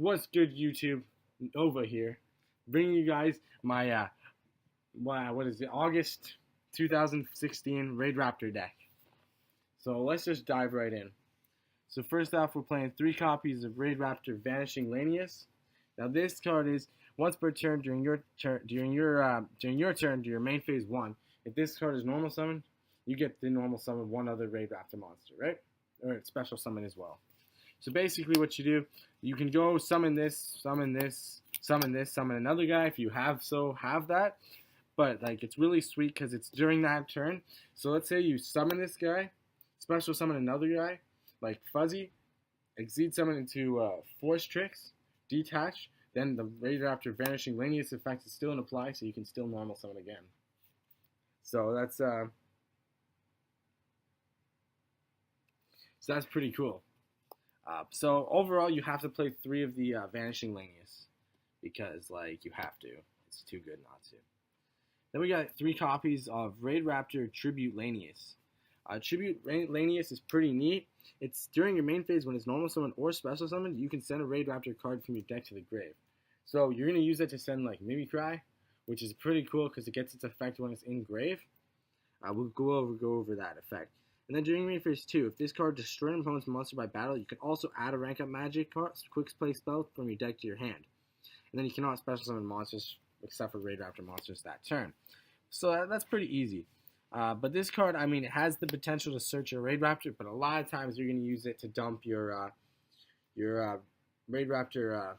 What's good, YouTube? Over here, bringing you guys my what is it? August 2016 Raidraptor deck. So let's just dive right in. So first off, we're playing 3 copies of Raidraptor Vanishing Lanius. Now this card is once per turn during your turn to your main phase 1. If this card is normal summon, you get the normal summon one other Raidraptor monster, right? Or it's special summon as well. So basically what you do, you can go summon this, summon this, summon this, summon another guy if you have that. But like it's really sweet because it's during that turn. So let's say you summon this guy, special summon another guy, like Fuzzy, exceed summon into Force Tricks, detach, then the Raidraptor Vanishing Lanius effect is still in apply, so you can still normal summon again. So that's pretty cool. So overall, you have to play 3 of the Vanishing Lanius because like you have to. It's too good not to. Then we got 3 copies of Raidraptor Tribute Lanius. Tribute Lanius is pretty neat. It's during your main phase when it's normal summon or special summon, you can send a Raidraptor card from your deck to the grave. So you're gonna use it to send like Mimicry, which is pretty cool because it gets its effect when it's in grave. We'll go over that effect. And then during main phase 2, if this card destroys an opponent's monster by battle, you can also add a rank up magic card, quick play spell from your deck to your hand. And then you cannot special summon monsters except for Raidraptor monsters that turn. So that's pretty easy. But this card, I mean, it has the potential to search your Raidraptor, but a lot of times you're going to use it to dump your Raidraptor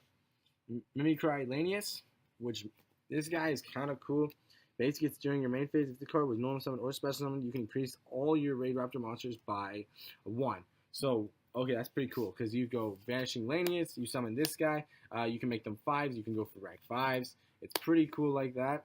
Mimicry Lanius, which this guy is kind of cool. Basically, it's during your main phase. If the card was normal summon or special summon, you can increase all your Raidraptor monsters by 1. So, okay, that's pretty cool because you go Vanishing Lanius, you summon this guy, you can make them 5s, you can go for rank 5s. It's pretty cool like that.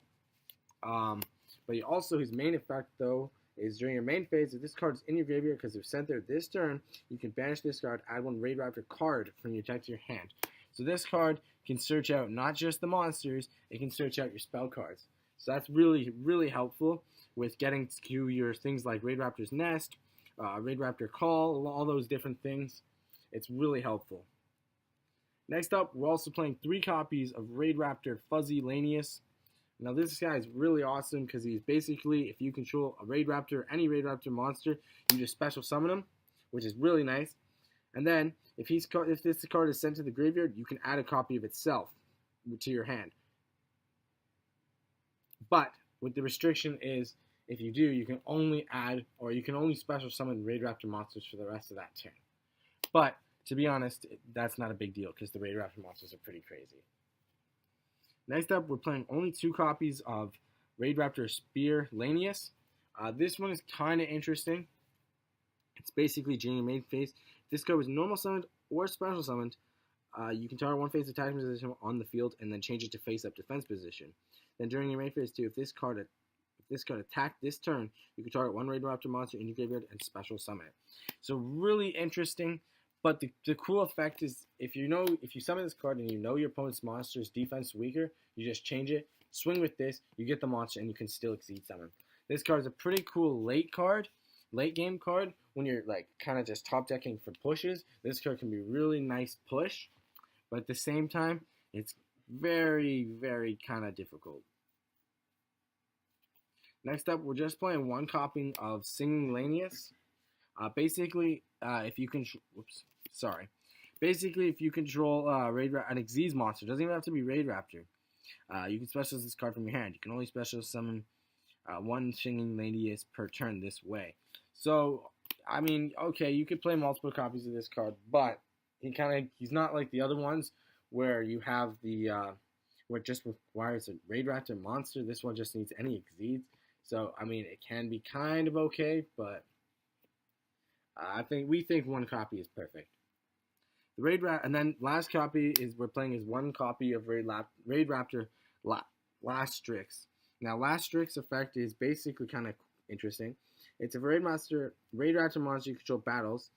But also, his main effect, though, is during your main phase, if this card is in your graveyard because it's sent there this turn, you can banish this card, add 1 Raidraptor card from your deck to your hand. So this card can search out not just the monsters, it can search out your spell cards. So that's really, really helpful with getting to your things like Raidraptor's Nest, Raidraptor Call, all those different things. It's really helpful. Next up, we're also playing 3 copies of Raidraptor Fuzzy Lanius. Now this guy is really awesome because he's basically, if you control a Raidraptor, any Raidraptor monster, you just special summon him, which is really nice. And then, if this card is sent to the graveyard, you can add a copy of itself to your hand. But with the restriction is, if you do, you can only add, or you can only special summon Raidraptor monsters for the rest of that turn. But, to be honest, that's not a big deal, because the Raidraptor monsters are pretty crazy. Next up, we're playing only 2 copies of Raidraptor Spear Lanius. This one is kind of interesting. It's basically during your main phase. If this card was normal summoned or special summoned, you can target 1 phase attacking position on the field and then change it to face-up defense position. Then during your main phase 2, if this card attacked this turn, you can target 1 Raidraptor monster in your graveyard and special summon it. So really interesting, but the cool effect is if you summon this card and you know your opponent's monster's defense is weaker, you just change it, swing with this, you get the monster, and you can still exceed summon. This card is a pretty cool late game card when you're like kind of just top decking for pushes. This card can be really nice push, but at the same time, it's very, very kind of difficult. Next up, we're just playing 1 copy of Singing Lanius. Basically, if you control an Xyz monster, doesn't even have to be Raidraptor. You can specialize this card from your hand. You can only special summon 1 Singing Lanius per turn this way. So, I mean, okay, you could play multiple copies of this card, but he's not like the other ones where you have the where it just requires a Raidraptor monster. This one just needs any Xyz. So, I mean, it can be kind of okay, but we think 1 copy is perfect. And then last copy we're playing is 1 copy of Raidraptor Last Strix. Now, Last Strix effect is basically kind of interesting. It's a Raidraptor monster you control battles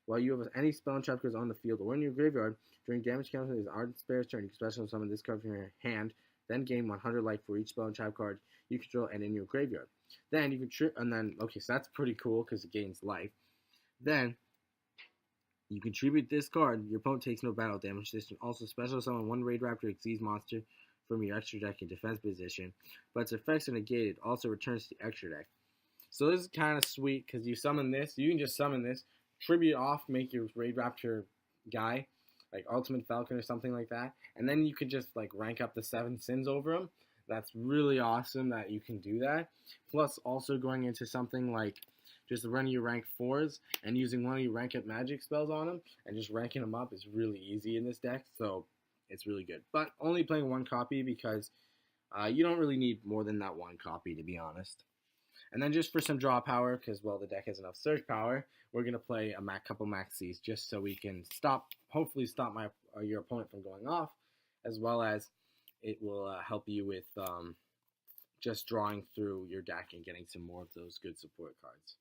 while you have any spell and trap cards on the field or in your graveyard. During damage counter is Ardent Spare's turn, you can special summon this card from your hand, then gain 100 life for each spell and trap card you control and in your graveyard. Then you can okay, so that's pretty cool because it gains life. Then You contribute this card, your opponent takes no battle damage. This can also special summon one Raidraptor Xyz monster from your extra deck in defense position, but its effects are negated. It also returns to the extra deck. So this is kind of sweet because you summon this. You can just summon this, tribute off, make your Raidraptor guy, like Ultimate Falcon or something like that, and then you could just like rank up the 7 sins over him. That's really awesome that you can do that. Plus, also going into something like just running your rank 4s and using one of your rank up magic spells on them and just ranking them up is really easy in this deck. So it's really good. But only playing one copy because you don't really need more than that one copy, to be honest. And then just for some draw power, because, well, the deck has enough search power, we're going to play a couple maxis just so we can hopefully stop your opponent from going off, as well as it will help you with just drawing through your deck and getting some more of those good support cards.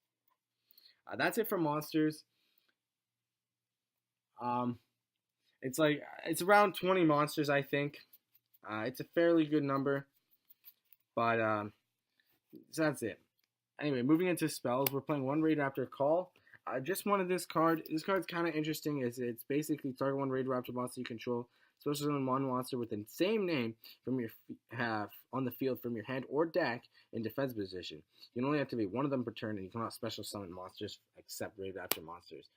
That's it for monsters. It's around 20 monsters, I think. It's a fairly good number, but so that's it. Anyway, moving into spells, we're playing one Raidraptor Call. Just wanted this card. This card's kind of interesting. It's basically target one Raidraptor monster you control, special summon one monster with the same name from your have on the field from your hand or deck in defense position. You can only activate one of them per turn, and you cannot special summon monsters except Raidraptor monsters.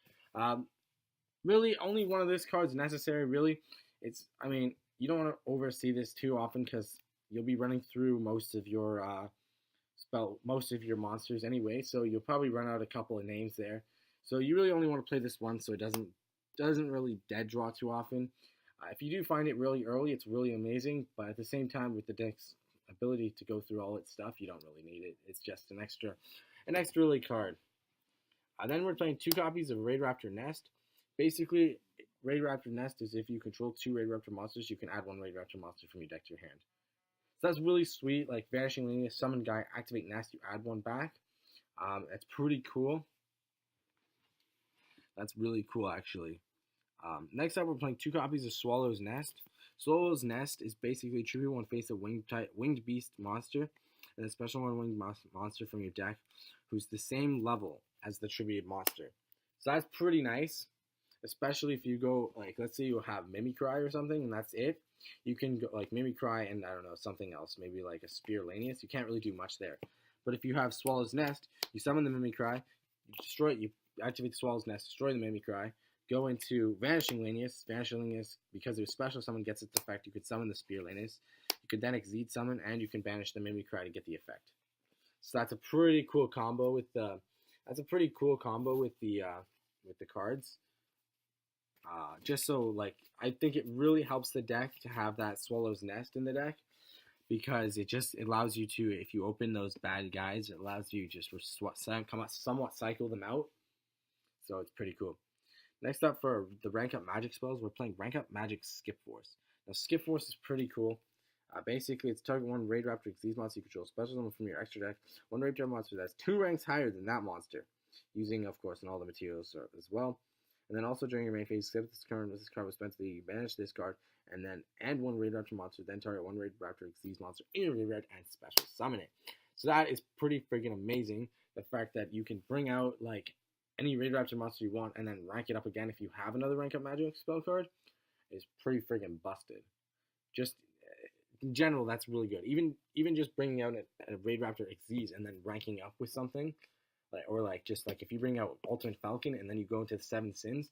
Really, only one of these cards necessary. Really, you don't want to oversee this too often because you'll be running through most of your monsters anyway, so you'll probably run out a couple of names there. So you really only want to play this one so it doesn't really dead draw too often. If you do find it really early, it's really amazing, but at the same time, with the deck's ability to go through all its stuff, you don't really need it. It's just an extra elite card. Then we're playing 2 copies of Raidraptor Nest. Basically, Raidraptor Nest is if you control 2 Raidraptor monsters, you can add 1 Raidraptor monster from your deck to your hand. So that's really sweet. Like Vanishing Lineage, Summon Guy, activate Nest, you add 1 back. That's pretty cool. That's really cool, actually. Next up, we're playing 2 copies of Swallow's Nest. Swallow's Nest is basically tribute 1 face of winged beast monster, and a special 1 winged monster from your deck, who's the same level as the tributed monster. So that's pretty nice, especially if you go, like, let's say you have Mimicry or something, and that's it. You can go, like, Mimicry and, I don't know, something else, maybe like a Spear Lanius. You can't really do much there. But if you have Swallow's Nest, you summon the Mimicry, you destroy it, you activate the Swallow's Nest, destroy the Mimicry, go into Vanishing Lanius. Vanishing Lanius, because there's special summon gets its effect, you could summon the Spear Lanius. You could then Exceed summon, and you can banish the Mimicry to get the effect. So that's a pretty cool combo with the cards. Just so, like, I think it really helps the deck to have that Swallow's Nest in the deck, because it allows you to, if you open those bad guys, it allows you to just somewhat cycle them out. So it's pretty cool. Next up, for the rank up magic spells, we're playing rank up magic Skip Force. Now, Skip Force is pretty cool. Basically, it's target 1 Raidraptor Xyz monster you control, special summon from your extra deck, 1 Raidraptor monster that's 2 ranks higher than that monster, using, of course, and all the materials as well. And then also during your main phase, skip this card was spent to you banish this card, and then add 1 Raidraptor monster, then target 1 Raidraptor Xyz monster in your graveyard and special summon it. So that is pretty freaking amazing. The fact that you can bring out, like, any Raidraptor monster you want and then rank it up again if you have another rank up magic spell card is pretty freaking busted. Just in general, that's really good. Even just bringing out a Raidraptor Xyz and then ranking up with something, like if you bring out Ultimate Falcon and then you go into the 7 sins,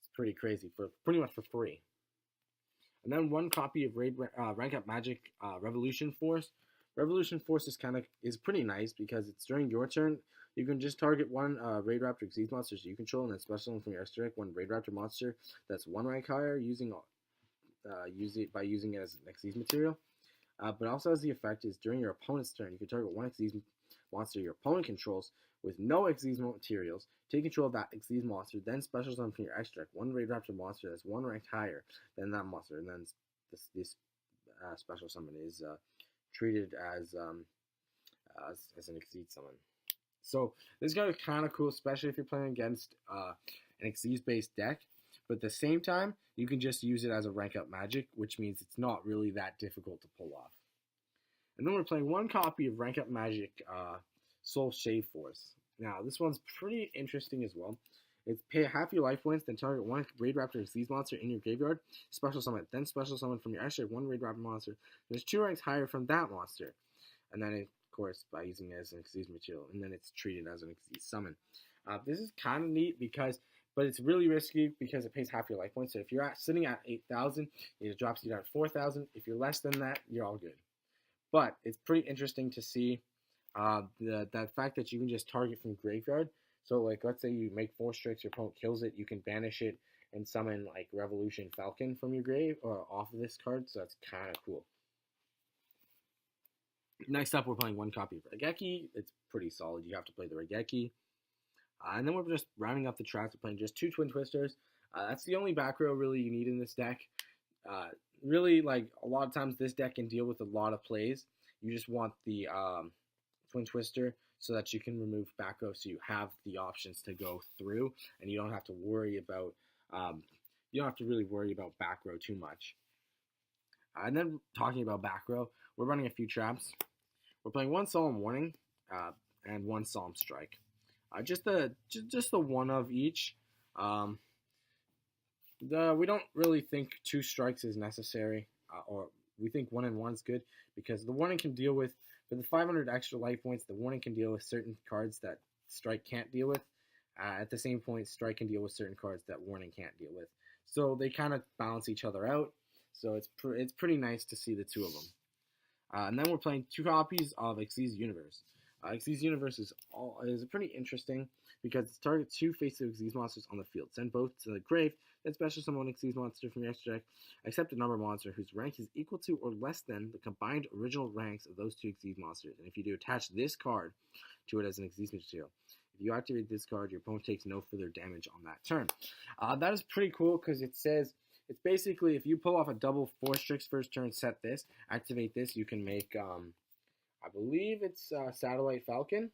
it's pretty crazy for pretty much for free. And then 1 copy of rank up magic Revolution Force. Revolution Force is pretty nice because it's during your turn. You can just target 1 Raidraptor Xyz monster you control, and then special summon from your extra deck 1 Raidraptor monster that's 1 rank higher, using it as an Xyz material. But also has the effect is during your opponent's turn, you can target 1 Xyz monster your opponent controls with no Xyz materials. Take control of that Xyz monster, then special summon from your extra deck 1 Raidraptor monster that's 1 rank higher than that monster, and then this special summon is treated as an Xyz summon. So this guy is kind of cool, especially if you're playing against an Xyz-based deck. But at the same time, you can just use it as a rank up magic, which means it's not really that difficult to pull off. And then we're playing 1 copy of rank up magic Soul Shave Force. Now, this one's pretty interesting as well. It's pay half your life points, then target one Raidraptor Xyz monster in your graveyard, special summon it, then special summon from your extra one Raidraptor monster. There's 2 ranks higher from that monster. And then, of course, by using it as an Xyz material, and then it's treated as an Xyz summon. This is kind of neat but it's really risky because it pays half your life points. So if you're sitting at 8,000, it drops you down to 4,000. If you're less than that, you're all good. But it's pretty interesting to see that fact that you can just target from graveyard. So like, let's say you make 4 Strix, your opponent kills it, you can banish it and summon like Revolution Falcon from your grave or off of this card. So that's kind of cool. Next up, we're playing 1 copy of Raigeki. It's pretty solid. You have to play the Raigeki. And then we're just rounding up the traps. We're playing just 2 Twin Twisters. That's the only back row really you need in this deck. Really, like, a lot of times this deck can deal with a lot of plays. You just want the Twin Twister so that you can remove back row, so you have the options to go through, and you don't have to worry about really worry about back row too much. And then talking about back row, we're running a few traps. We're playing 1 Solemn Warning and 1 Solemn Strike. Just the one of each. We don't really think 2 strikes is necessary, or we think 1 and 1 is good because the warning can deal with the 500 extra life points. The warning can deal with certain cards that strike can't deal with. At the same point, strike can deal with certain cards that warning can't deal with. So they kind of balance each other out. So it's pretty nice to see the 2 of them. And then we're playing 2 copies of Xyz Universe. Xyz Universe is pretty interesting because it targets 2 face-up Xyz monsters on the field. Send both to the grave, then special summon 1 Xyz monster from your extra deck, except a number monster whose rank is equal to or less than the combined original ranks of those 2 Xyz monsters. And if you do, attach this card to it as an Xyz material. If you activate this card, your opponent takes no further damage on that turn. That is pretty cool because it says, it's basically if you pull off a double 4 Strix first turn, set this, activate this, you can make, I believe it's Satellite Falcon.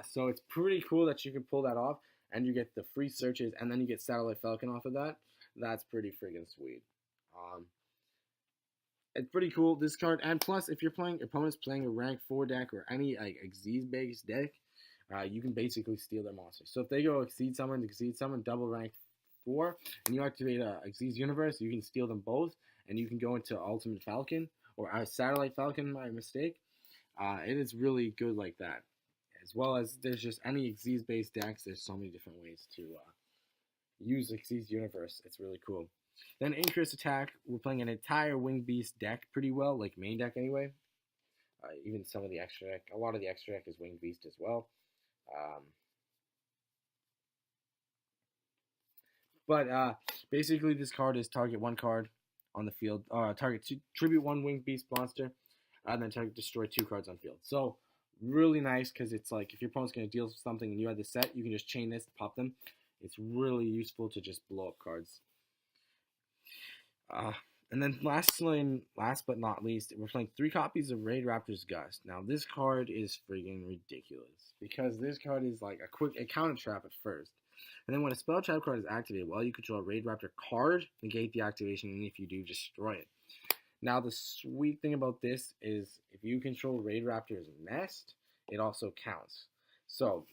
So it's pretty cool that you can pull that off, and you get the free searches, and then you get Satellite Falcon off of that. That's pretty friggin' sweet. It's pretty cool, this card, and plus, if your opponent's playing a rank 4 deck or any like Xyz-based deck, you can basically steal their monsters. So if they go Xyz Summon, double rank 4, and you activate a Xyz Universe, you can steal them both, and you can go into Ultimate Falcon, or Satellite Falcon, my mistake. It is really good like that. As well as there's just any Xyz-based decks, there's so many different ways to use Xyz Universe. It's really cool. Then Increase Attack, we're playing an entire Winged Beast deck pretty well, like main deck anyway. Even some of the extra deck, a lot of the extra deck is Winged Beast as well. Basically this card is target 1 card on the field, tribute 1 Winged Beast monster, and then target destroy 2 cards on field. So really nice because it's like if your opponent's going to deal something and you have the set, you can just chain this, pop them. It's really useful to just blow up cards. And then last but not least, we're playing 3 copies of Raidraptor's Gust. Now this card is friggin' ridiculous because this card is like a counter trap at first. And then when a spell trap card is activated while you control a Raidraptor card, negate the activation, and if you do, destroy it. Now the sweet thing about this is if you control Raidraptor's Nest, it also counts. So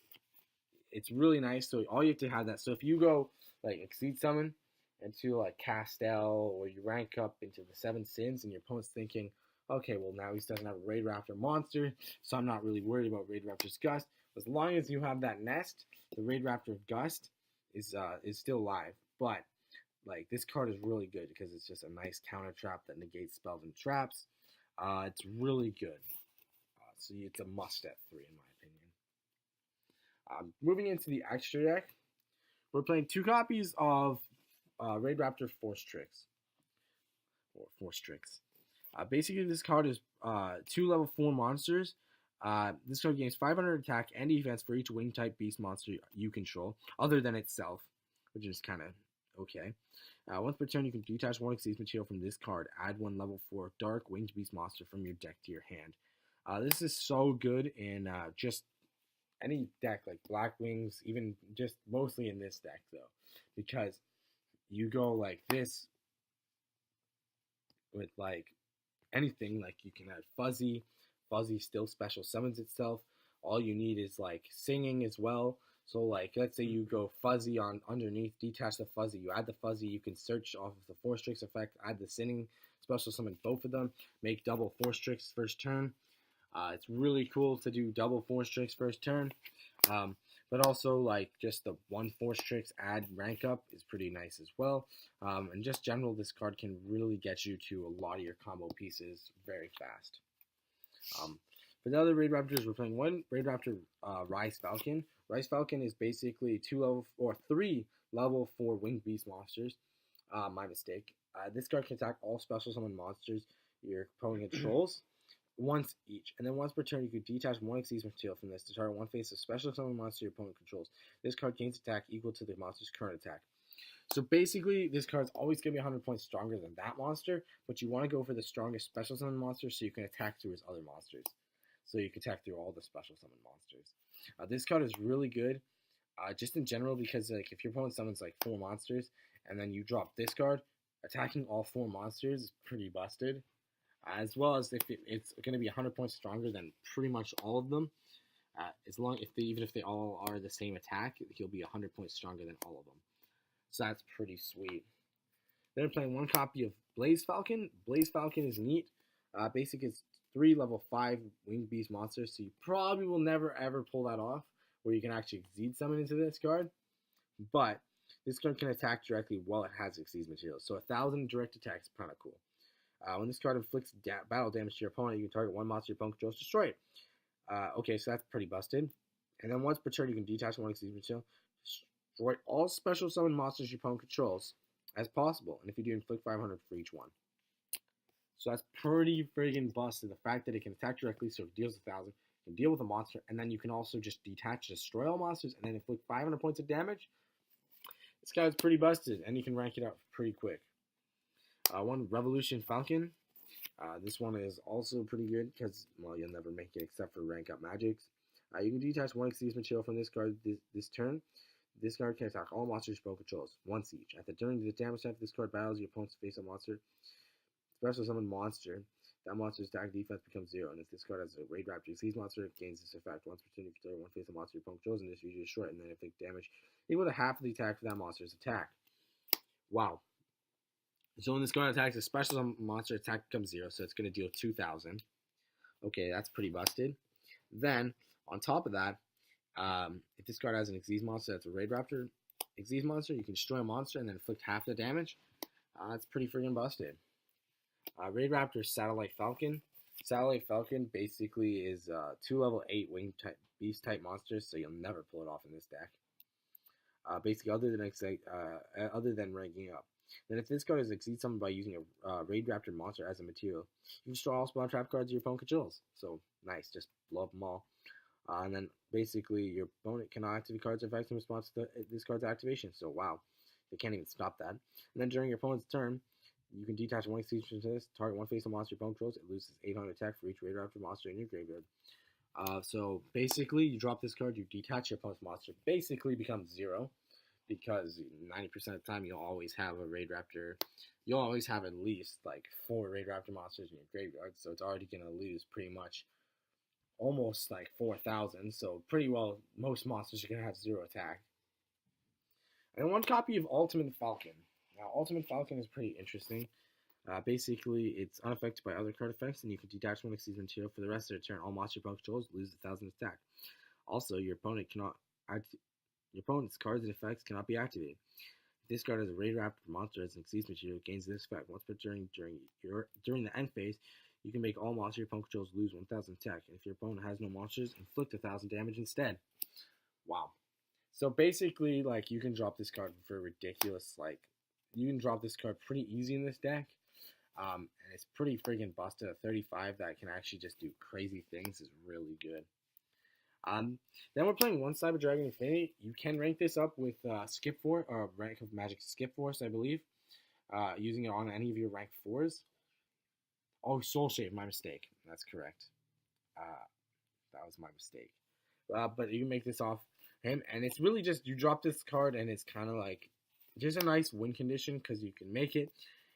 it's really nice. So all you have to have that. So if you go like Exceed Summon into like Castel, or you rank up into the 7 Sins, and your opponent's thinking, okay, well now he doesn't have a Raidraptor monster, so I'm not really worried about Raidraptor's Gust. As long as you have that Nest, the Raidraptor Gust is still live. But like this card is really good because it's just a nice counter trap that negates spells and traps. It's really good. So it's a must at 3 in my opinion. Moving into the extra deck, we're playing 2 copies of Raidraptor 4 Strix. Basically, this card is 2 level 4 monsters. This card gains 500 attack and defense for each wing type beast monster you control, other than itself, which is kind of okay. Once per turn, you can detach 1 Xyz material from this card. Add 1 level 4 dark winged beast monster from your deck to your hand. This is so good in just any deck, like Black Wings, even just mostly in this deck, though. Because you go like this with, like, anything. Like, you can add Fuzzy. Fuzzy still special summons itself. All you need is, like, Singing as well. So like, let's say you go fuzzy on underneath, detach the fuzzy, you add the fuzzy, you can search off of the Force Tricks effect, add the sinning, special summon both of them, make double Force Tricks first turn. It's really cool to do double Force Tricks first turn. But also like just the one Force Tricks add rank up is pretty nice as well. And just general, this card can really get you to a lot of your combo pieces very fast. For the other Raidraptors, we're playing one Raidraptor Rise Falcon. Rise Falcon is basically 3 level 4 winged beast monsters. My mistake. This card can attack all special summon monsters your opponent controls once each, and then once per turn you can detach one Exceeds material from this to target one face of special summon monster your opponent controls. This card gains attack equal to the monster's current attack. So basically, this card's always going to be 100 points stronger than that monster, but you want to go for the strongest special summon monster so you can attack through his other monsters. So you can attack through all the special summon monsters. This card is really good, just in general, because like if your opponent summons like 4 monsters, and then you drop this card, attacking all 4 monsters is pretty busted. As well as if it's going to be 100 points stronger than pretty much all of them. Even if they all are the same attack, he'll be 100 points stronger than all of them. So that's pretty sweet. Then I'm playing one copy of Blaze Falcon. Blaze Falcon is neat. Basically, it's 3 level 5 winged beast monsters, so you probably will never ever pull that off, where you can actually Exceed summon into this card. But this card can attack directly while it has Exceed material, so 1,000 direct attack is kind of cool. When this card inflicts battle damage to your opponent, you can target one monster your opponent controls, destroy it. Okay, so that's pretty busted. And then once per turn, you can detach one Exceed material, destroy all special summon monsters your opponent controls as possible, and if you do, inflict 500 for each one. So that's pretty friggin' busted. The fact that it can attack directly, so it deals 1,000, can deal with a monster, and then you can also just detach, destroy all monsters, and then inflict 500 points of damage. This guy's pretty busted, and you can rank it out pretty quick. One Revolution Falcon. This one is also pretty good because, well, you'll never make it except for rank up magics. You can detach one Exceed material from this card this turn. This card can attack all monsters your opponent controls, once each. At the turn of the damage type, this card battles your opponent's face-up monster. Special summon monster. That monster's attack defense becomes 0, and if this card has a Raidraptor Exceed monster, it gains this effect. Once per turn, you can target one face-up monster your opponent controls, and this usually destroy it, and then inflict damage equal to half of the attack for that monster's attack. Wow. So when this card attacks a special monster, attack becomes 0, so it's going to deal 2,000. Okay, that's pretty busted. Then, on top of that, if this card has an Exceed monster that's a Raidraptor Exceed monster, you can destroy a monster and then inflict half the damage. That's pretty freaking busted. Raidraptor Satellite Falcon. Satellite Falcon basically is 2 level 8 winged beast type monsters, so you'll never pull it off in this deck. Basically, other than ranking up. Then if this card is Exceed summoned by using a Raidraptor monster as a material, you can destroy all spawn trap cards your opponent controls. So nice, just blow up them all. And then basically your opponent cannot activate cards effects in response to this card's activation. So wow, they can't even stop that. And then during your opponent's turn, you can detach one Exceed from this, target one face of monster your opponent controls. It loses 800 attack for each Raidraptor monster in your graveyard. So basically, you drop this card, you detach your opponent's monster, basically becomes 0. Because 90% of the time you'll always have a Raidraptor. You'll always have at least like 4 Raidraptor monsters in your graveyard, so it's already going to lose pretty much almost like 4,000. So pretty well, most monsters are going to have 0 attack. And one copy of Ultimate Falcon. Now, Ultimate Falcon is pretty interesting. Basically, it's unaffected by other card effects, and you can detach one Exceed material for the rest of the turn. All monster opponent controls lose 1,000 attack. Also, your opponent cannot your opponent's cards and effects cannot be activated. If this card has a Raidraptor monster as an Exceed material, it gains this effect. Once per turn during the end phase, you can make all monster your opponent controls lose 1,000 attack. And if your opponent has no monsters, inflict 1,000 damage instead. Wow. So basically, like, you can drop this card for ridiculous, like, you can drop this card pretty easy in this deck. And it's pretty friggin' busted. A 35 that can actually just do crazy things is really good. Then we're playing one Cyber Dragon Infinity. You can rank this up with Skip Force, or Rank of Magic Skip Force, I believe. Using it on any of your rank 4s. Oh, Soul Shave, my mistake. That's correct. That was my mistake. But you can make this off him, and it's really just, you drop this card, and it's kind of like, just a nice win condition, because you can make it.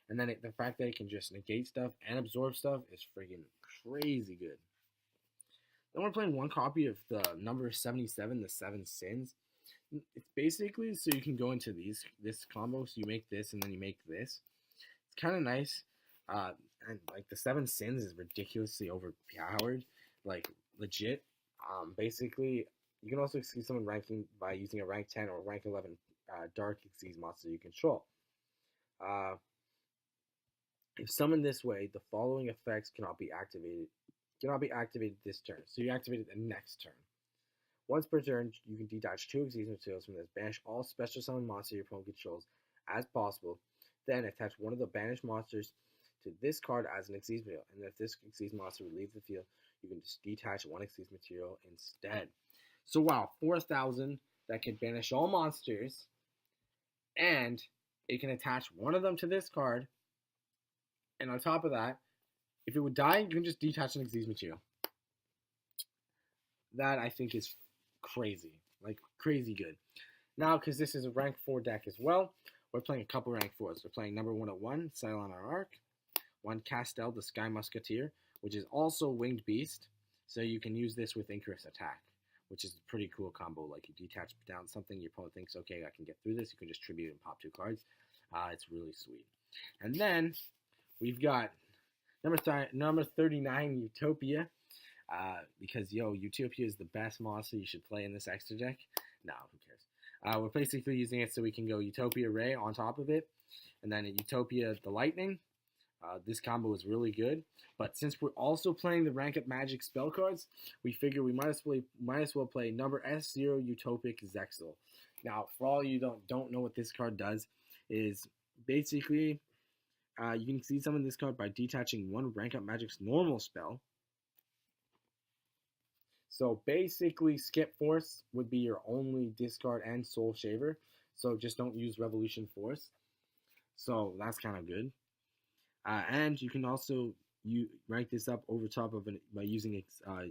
And then the fact that it can just negate stuff and absorb stuff is friggin' crazy good. Then we're playing one copy of the number 77, the 7 Sins. It's basically so you can go into this combo. So you make this and then you make this. It's kind of nice. Uh, and like the seven sins is ridiculously overpowered, like legit. Basically, you can also exceed someone ranking by using a rank 10 or rank 11 dark exceed monster you control. Uh, if summoned this way, the following effects cannot be activated. Cannot be activated this turn. So you activate it the next turn. Once per turn, you can detach 2 Exceed materials from this. Banish all special summon monsters your opponent controls as possible. Then attach one of the banished monsters to this card as an Exceed material. And if this Exceed monster would leave the field, you can just detach 1 Exceed material instead. So wow, 4,000 that can banish all monsters. And it can attach one of them to this card. And on top of that, if it would die, you can just detach an Exceed material. That I think is crazy. Like, crazy good. Now, because this is a rank 4 deck as well, we're playing a couple rank 4s. We're playing number 101, Cylon Arc. 1, Castel, the Sky Musketeer, which is also Winged Beast. So you can use this with Icarus Attack, which is a pretty cool combo. Like, you detach down something, your opponent thinks, okay, I can get through this. You can just tribute and pop 2 cards. It's really sweet. And then we've got number 39, Utopia. Because, Utopia is the best monster you should play in this extra deck. No, who cares? We're basically using it so we can go Utopia Ray on top of it. And then Utopia the Lightning. This combo is really good. But since we're also playing the Rank Up Magic spell cards, we figure we might as well play number S0 Utopic Zexal. Now, for all you don't know what this card does, is basically you can see some of this card by detaching 1 Rank Up Magic's normal spell. So basically, Skip Force would be your only discard and Soul Shaver. So just don't use Revolution Force. So that's kind of good. And you can also rank this up over top of it by using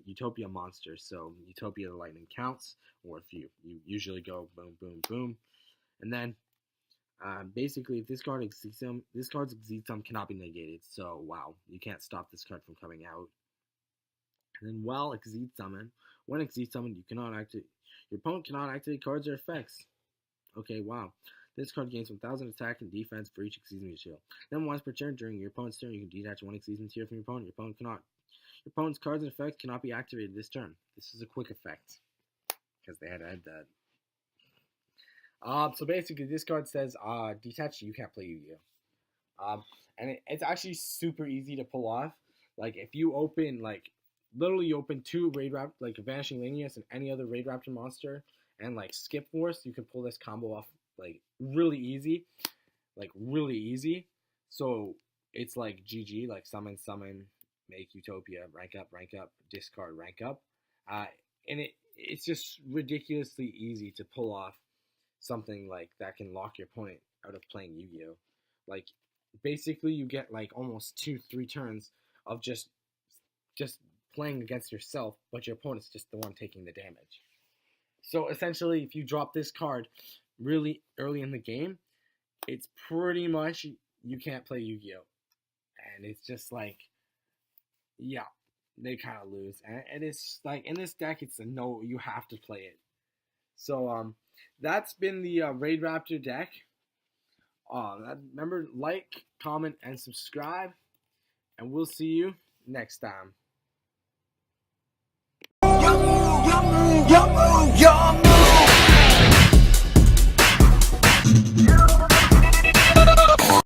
Utopia monsters. So Utopia the Lightning counts, or if you usually go boom, boom, boom. And then basically, if this card exceeds them, this card's exceed sum cannot be negated. So wow, you can't stop this card from coming out. And then while Exceed Summon, when Exceed Summon, your opponent cannot activate cards or effects. Okay, wow. This card gains 1,000 attack and defense for each Exceed material. Then once per turn during your opponent's turn, you can detach 1 Exceed material from your opponent. Your opponent's cards and effects cannot be activated this turn. This is a quick effect because they had to add that. So basically, this card says, detach, you can't play Yu-Gi-Oh. And it's actually super easy to pull off. Like, if you open, literally you open 2 Raidraptor, like a Vanishing Lanius and any other Raidraptor monster, and, Skip Force, you can pull this combo off, really easy. Really easy. So, it's GG, summon, make Utopia, rank up, discard, rank up. And it's just ridiculously easy to pull off something that can lock your opponent out of playing Yu-Gi-Oh. Basically you get almost 2-3 turns of just playing against yourself, but your opponent's just the one taking the damage. So essentially, if you drop this card really early in the game, it's pretty much you can't play Yu-Gi-Oh. And it's just yeah, they kind of lose. And it's in this deck, it's a no, you have to play it. So that's been the Raidraptor deck. Remember, like, comment, and subscribe, and we'll see you next time.